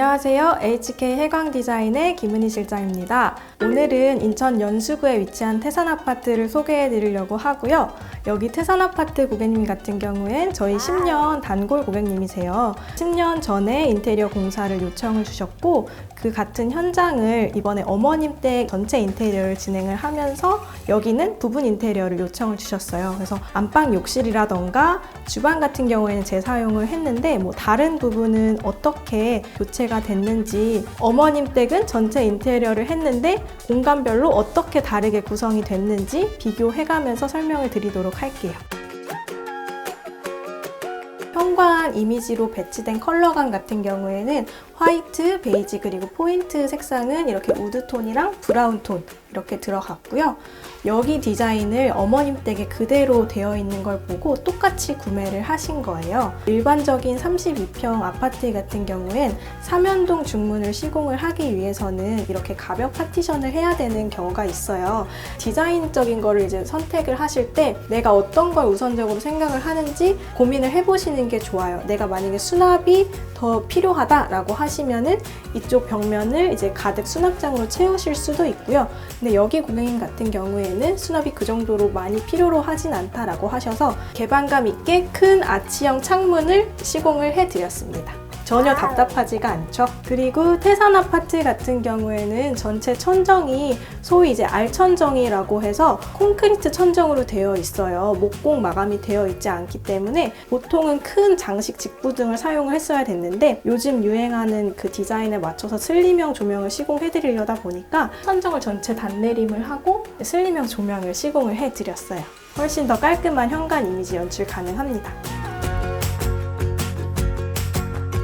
안녕하세요. HK 해광디자인의 김은희 실장입니다. 오늘은 인천 연수구에 위치한 태산아파트를 소개해 드리려고 하고요. 여기 태산아파트 고객님 같은 경우엔 저희 10년 단골 고객님이세요. 10년 전에 인테리어 공사를 요청을 주셨고 그 같은 현장을 이번에 어머님 댁 전체 인테리어를 진행을 하면서 여기는 부분 인테리어를 요청을 주셨어요. 그래서 안방 욕실이라던가 주방 같은 경우에는 재사용을 했는데 다른 부분은 어떻게 교체가 됐는지, 어머님 댁은 전체 인테리어를 했는데 공간별로 어떻게 다르게 구성이 됐는지 비교해가면서 설명을 드리도록 할게요. 현관 이미지로 배치된 컬러감 같은 경우에는 화이트, 베이지 그리고 포인트 색상은 이렇게 우드톤이랑 브라운톤 이렇게 들어갔고요. 여기 디자인을 어머님 댁에 그대로 되어 있는 걸 보고 똑같이 구매를 하신 거예요. 일반적인 32평 아파트 같은 경우엔 삼연동 중문을 시공을 하기 위해서는 이렇게 가벽 파티션을 해야 되는 경우가 있어요. 디자인적인 거를 이제 선택을 하실 때 내가 어떤 걸 우선적으로 생각을 하는지 고민을 해보시는 게 좋아요. 내가 만약에 수납이 더 필요하다라고 하시면은 이쪽 벽면을 이제 가득 수납장으로 채우실 수도 있고요. 근데 여기 고객님 같은 경우에는 수납이 그 정도로 많이 필요로 하진 않다라고 하셔서 개방감 있게 큰 아치형 창문을 시공을 해드렸습니다. 전혀 답답하지가 않죠. 그리고 태산아파트 같은 경우에는 전체 천정이 소위 이제 알천정이라고 해서 콘크리트 천정으로 되어 있어요. 목공 마감이 되어 있지 않기 때문에 보통은 큰 장식 직부등을 사용을 했어야 됐는데 요즘 유행하는 그 디자인에 맞춰서 슬림형 조명을 시공해드리려다 보니까 천정을 전체 단내림을 하고 슬림형 조명을 시공을 해드렸어요. 훨씬 더 깔끔한 현관 이미지 연출 가능합니다.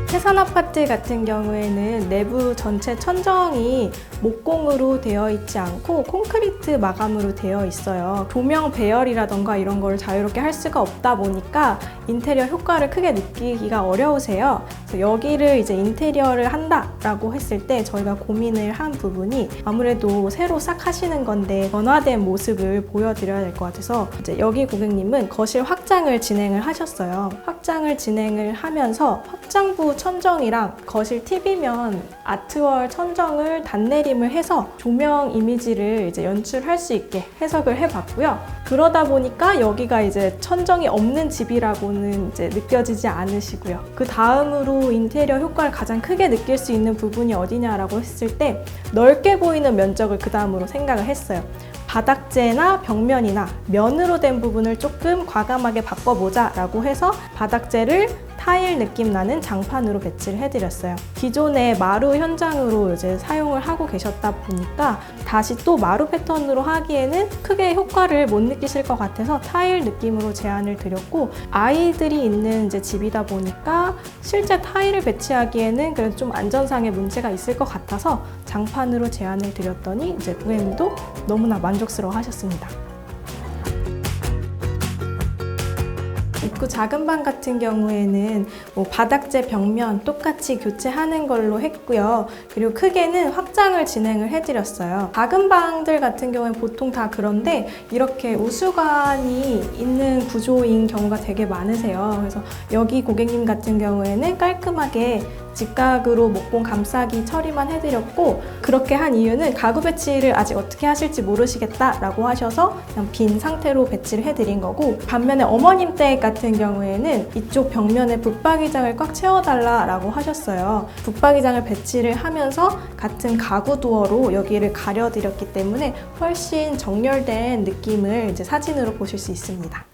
태산아파트 같은 경우에는 내부 전체 천정이 목공으로 되어 있지 않고 콘크리트 마감으로 되어 있어요. 조명 배열이라던가 이런 걸 자유롭게 할 수가 없다 보니까 인테리어 효과를 크게 느끼기가 어려우세요. 그래서 여기를 이제 인테리어를 한다라고 했을 때 저희가 고민을 한 부분이 아무래도 새로 싹 하시는 건데 변화된 모습을 보여드려야 될 것 같아서 이제 여기 고객님은 거실 확장을 진행을 하셨어요. 확장을 진행을 하면서 확장부 천정이랑 거실 TV면 아트월 천정을 단내림을 해서 조명 이미지를 이제 연출할 수 있게 해석을 해봤고요. 그러다 보니까 여기가 이제 천정이 없는 집이라고는 이제 느껴지지 않으시고요. 그 다음으로 인테리어 효과를 가장 크게 느낄 수 있는 부분이 어디냐라고 했을 때 넓게 보이는 면적을 그 다음으로 생각을 했어요. 바닥재나 벽면이나 면으로 된 부분을 조금 과감하게 바꿔보자 라고 해서 바닥재를 타일 느낌 나는 장판으로 배치를 해드렸어요. 기존의 마루 현장으로 이제 사용을 하고 계셨다 보니까 다시 또 마루 패턴으로 하기에는 크게 효과를 못 느끼실 것 같아서 타일 느낌으로 제안을 드렸고, 아이들이 있는 이제 집이다 보니까 실제 타일을 배치하기에는 그래도 좀 안전상의 문제가 있을 것 같아서 장판으로 제안을 드렸더니 이제 고객님도 너무나 만족스러워 하셨습니다. 입구 작은 방 같은 경우에는 바닥재 벽면 똑같이 교체하는 걸로 했고요. 그리고 크게는 확장을 진행을 해드렸어요. 작은 방들 같은 경우는 보통 다 그런데 이렇게 우수관이 있는 구조인 경우가 되게 많으세요. 그래서 여기 고객님 같은 경우에는 깔끔하게 직각으로 목공 감싸기 처리만 해드렸고, 그렇게 한 이유는 가구 배치를 아직 어떻게 하실지 모르시겠다라고 하셔서 그냥 빈 상태로 배치를 해드린 거고, 반면에 어머님 댁 같은 경우에는 이쪽 벽면에 붙박이장을 꽉 채워달라고 하셨어요. 붙박이장을 배치를 하면서 같은 가구 도어로 여기를 가려드렸기 때문에 훨씬 정렬된 느낌을 이제 사진으로 보실 수 있습니다.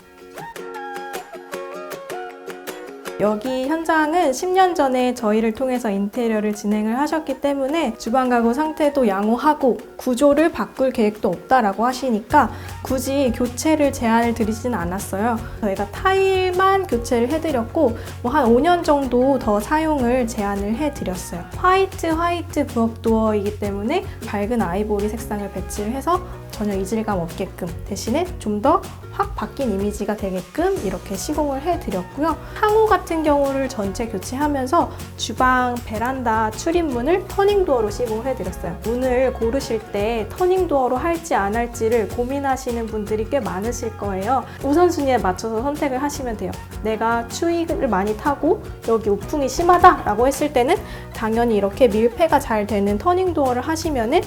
여기 현장은 10년 전에 저희를 통해서 인테리어를 진행을 하셨기 때문에 주방 가구 상태도 양호하고 구조를 바꿀 계획도 없다라고 하시니까 굳이 교체를 제안을 드리진 않았어요. 저희가 타일만 교체를 해드렸고 한 5년 정도 더 사용을 제안을 해드렸어요. 화이트 부엌 도어이기 때문에 밝은 아이보리 색상을 배치를 해서 전혀 이질감 없게끔 대신에 좀 더 확 바뀐 이미지가 되게끔 이렇게 시공을 해드렸고요. 항우 같은 경우를 전체 교체하면서 주방, 베란다 출입문을 터닝도어로 시공을 해드렸어요. 문을 고르실 때 터닝도어로 할지 안 할지를 고민하시는 분들이 꽤 많으실 거예요. 우선순위에 맞춰서 선택을 하시면 돼요. 내가 추위를 많이 타고 여기 우풍이 심하다라고 했을 때는 당연히 이렇게 밀폐가 잘 되는 터닝도어를 하시면은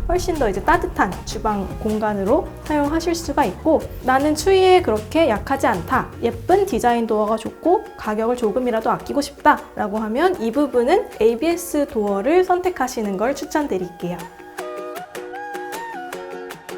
훨씬 더 이제 따뜻한 주방 공간으로 사용하실 수가 있고, 나는 추위에 그렇게 약하지 않다, 예쁜 디자인 도어가 좋고 가격을 조금이라도 아끼고 싶다 라고 하면 이 부분은 ABS 도어를 선택하시는 걸 추천드릴게요.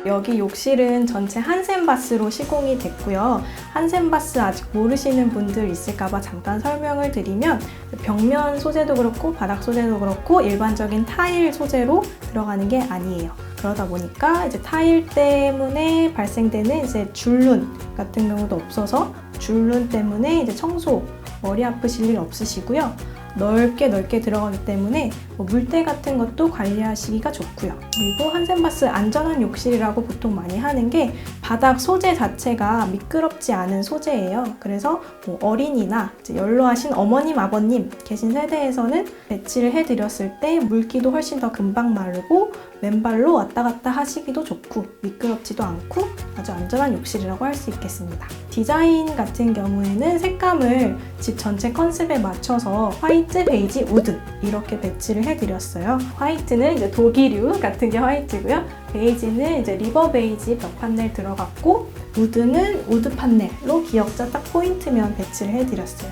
여기 욕실은 전체 한센바스로 시공이 됐고요. 한센바스 아직 모르시는 분들 있을까봐 잠깐 설명을 드리면, 벽면 소재도 그렇고 바닥 소재도 그렇고 일반적인 타일 소재로 들어가는 게 아니에요. 그러다 보니까 이제 타일 때문에 발생되는 이제 줄눈 같은 경우도 없어서 줄눈 때문에 이제 청소, 머리 아프실 일 없으시고요. 넓게 들어가기 때문에 물때 같은 것도 관리하시기가 좋고요. 그리고 한센바스 안전한 욕실이라고 보통 많이 하는 게 바닥 소재 자체가 미끄럽지 않은 소재예요. 그래서 어린이나 연로하신 어머님, 아버님 계신 세대에서는 배치를 해드렸을 때 물기도 훨씬 더 금방 마르고 맨발로 왔다 갔다 하시기도 좋고 미끄럽지도 않고 아주 안전한 욕실이라고 할 수 있겠습니다. 디자인 같은 경우에는 색감을 집 전체 컨셉에 맞춰서 화이트, 베이지, 우드 이렇게 배치를 해드렸어요. 화이트는 이제 독일유 같은 게 화이트고요. 베이지는 이제 리버 베이지 벽 판넬 들어갔고, 우드는 우드 판넬로 기역자 딱 포인트면 배치를 해드렸어요.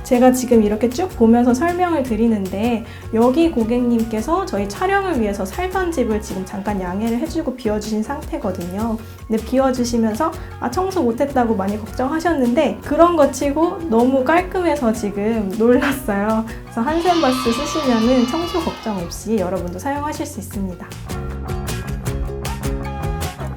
제가 지금 이렇게 쭉 보면서 설명을 드리는데, 여기 고객님께서 저희 촬영을 위해서 살던 집을 지금 잠깐 양해를 해주고 비워주신 상태거든요. 근데 비워주시면서 청소 못했다고 많이 걱정하셨는데 그런 거 치고 너무 깔끔해서 지금 놀랐어요. 그래서 한센바스 쓰시면은 청소 걱정 없이 여러분도 사용하실 수 있습니다.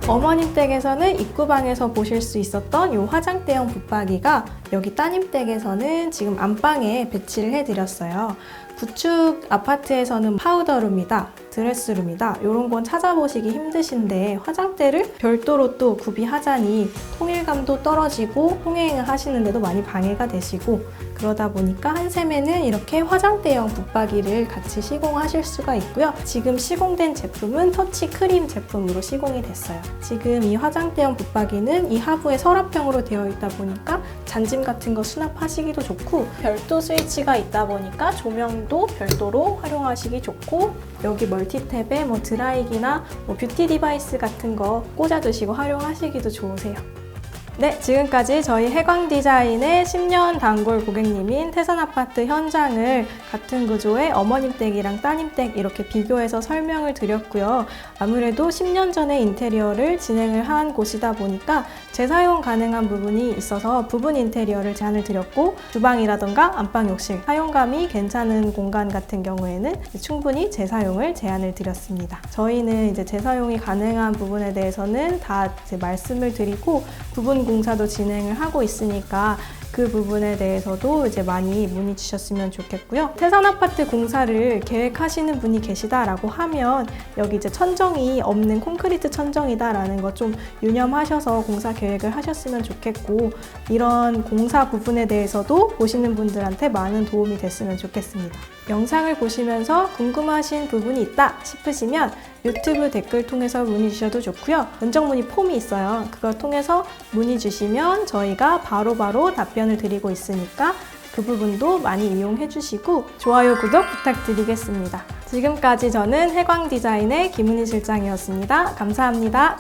어머님 댁에서는 입구방에서 보실 수 있었던 이 화장대형 붙박이가 여기 따님 댁에서는 지금 안방에 배치를 해드렸어요. 구축 아파트에서는 파우더룸이다, 드레스룸이다 이런 건 찾아보시기 힘드신데 화장대를 별도로 또 구비하자니 통일감도 떨어지고 통행을 하시는데도 많이 방해가 되시고, 그러다 보니까 한샘에는 이렇게 화장대형 붙박이를 같이 시공하실 수가 있고요. 지금 시공된 제품은 터치 크림 제품으로 시공이 됐어요. 지금 이 화장대형 붙박이는 이 하부에 서랍형으로 되어 있다 보니까 잔짐 같은 거 수납하시기도 좋고, 별도 스위치가 있다 보니까 조명도 별도로 활용하시기 좋고, 여기 멀티탭에 드라이기나 뷰티 디바이스 같은 거 꽂아두시고 활용하시기도 좋으세요. 네, 지금까지 저희 해광디자인의 10년 단골 고객님인 태산아파트 현장을 같은 구조의 어머님 댁이랑 따님 댁 이렇게 비교해서 설명을 드렸고요. 아무래도 10년 전에 인테리어를 진행을 한 곳이다 보니까 재사용 가능한 부분이 있어서 부분 인테리어를 제안을 드렸고, 주방이라던가 안방 욕실 사용감이 괜찮은 공간 같은 경우에는 충분히 재사용을 제안을 드렸습니다. 저희는 이제 재사용이 가능한 부분에 대해서는 다 이제 말씀을 드리고 부분 공사도 진행을 하고 있으니까 그 부분에 대해서도 이제 많이 문의 주셨으면 좋겠고요. 태산아파트 공사를 계획하시는 분이 계시다라고 하면 여기 이제 천정이 없는 콘크리트 천정이다라는 거 좀 유념하셔서 공사 계획을 하셨으면 좋겠고, 이런 공사 부분에 대해서도 보시는 분들한테 많은 도움이 됐으면 좋겠습니다. 영상을 보시면서 궁금하신 부분이 있다 싶으시면 유튜브 댓글 통해서 문의 주셔도 좋고요. 면적 문의 폼이 있어요. 그걸 통해서 문의 주시면 저희가 바로바로 답변을 드리고 있으니까 그 부분도 많이 이용해 주시고 좋아요, 구독 부탁드리겠습니다. 지금까지 저는 해광디자인의 김은희 실장이었습니다. 감사합니다.